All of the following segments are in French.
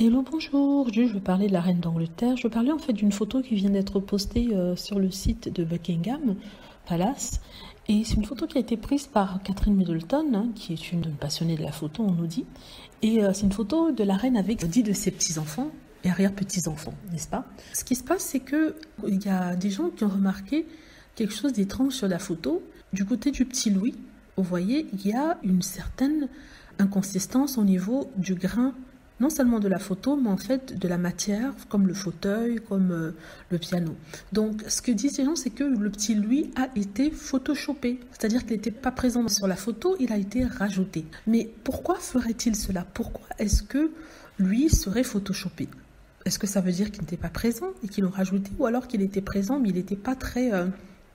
Hello, bonjour. Aujourd'hui, je veux parler de la reine d'Angleterre. Je veux parler en fait d'une photo qui vient d'être postée sur le site de Buckingham Palace. Et c'est une photo qui a été prise par Catherine Middleton, qui est une passionnée de la photo, on nous dit. Et c'est une photo de la reine avec 10 de ses petits-enfants et arrière-petits-enfants, n'est-ce pas? Ce qui se passe, c'est qu'il y a des gens qui ont remarqué quelque chose d'étrange sur la photo. Du côté du petit Louis, vous voyez, il y a une certaine inconsistance au niveau du grain, non seulement de la photo, mais en fait de la matière, comme le fauteuil, comme le piano. Donc, ce que disent ces gens, c'est que le petit Louis a été photoshopé. C'est-à-dire qu'il n'était pas présent sur la photo, il a été rajouté. Mais pourquoi ferait-il cela? Pourquoi est-ce que lui serait photoshopé? Est-ce que ça veut dire qu'il n'était pas présent et qu'ils l'ont rajouté? Ou alors qu'il était présent, mais il n'était pas très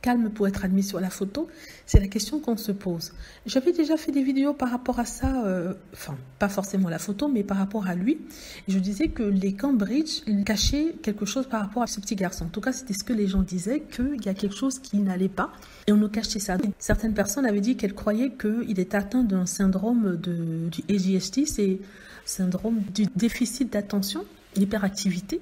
calme pour être admis sur la photo? C'est la question qu'on se pose. J'avais déjà fait des vidéos par rapport à ça, enfin, pas forcément la photo, mais par rapport à lui. Et je disais que les Cambridge cachaient quelque chose par rapport à ce petit garçon. En tout cas, c'était ce que les gens disaient, qu'il y a quelque chose qui n'allait pas. Et on nous cachait ça. Certaines personnes avaient dit qu'elles croyaient qu'il était atteint d'un syndrome du ADHD, c'est syndrome du déficit d'attention, l'hyperactivité,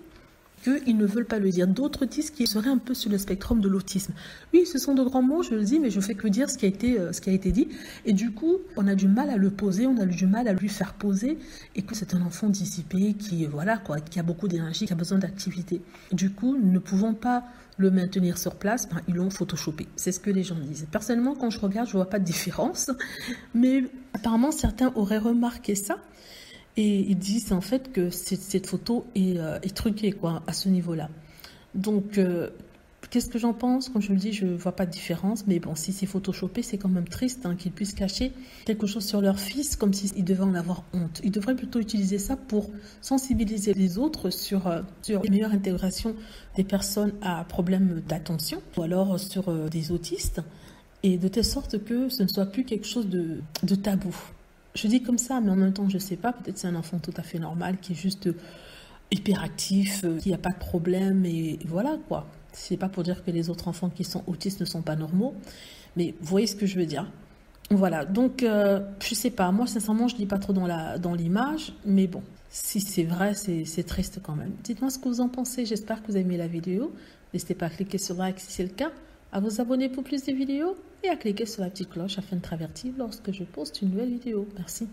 qu'ils ne veulent pas le dire. D'autres disent qu'il serait un peu sur le spectre de l'autisme. Oui, ce sont de grands mots, je le dis, mais je fais que dire ce qui a été dit. Et du coup, on a du mal à le poser, on a du mal à lui faire poser, et que c'est un enfant dissipé qui, voilà, quoi, qui a beaucoup d'énergie, qui a besoin d'activité. Du coup, nous ne pouvons pas le maintenir sur place, ils l'ont photoshopé. C'est ce que les gens disent. Personnellement, quand je regarde, je ne vois pas de différence, mais apparemment, certains auraient remarqué ça. Et ils disent en fait que cette photo est truquée, quoi, à ce niveau-là. Donc, qu'est-ce que j'en pense? Comme je le dis, je ne vois pas de différence. Mais bon, si c'est photoshopé, c'est quand même triste qu'ils puissent cacher quelque chose sur leur fils comme s'ils devaient en avoir honte. Ils devraient plutôt utiliser ça pour sensibiliser les autres sur la meilleure intégration des personnes à problème d'attention ou alors sur des autistes. Et de telle sorte que ce ne soit plus quelque chose de tabou. Je dis comme ça, mais en même temps, je ne sais pas. Peut-être c'est un enfant tout à fait normal qui est juste hyperactif, qui n'a pas de problème, et voilà quoi. C'est pas pour dire que les autres enfants qui sont autistes ne sont pas normaux, mais vous voyez ce que je veux dire. Voilà, donc je sais pas. Moi, sincèrement, je ne lis pas trop dans l'image, mais bon, si c'est vrai, c'est triste quand même. Dites-moi ce que vous en pensez. J'espère que vous avez aimé la vidéo. N'hésitez pas à cliquer sur like si c'est le cas, à vous abonner pour plus de vidéos et à cliquer sur la petite cloche afin de être averti lorsque je poste une nouvelle vidéo. Merci.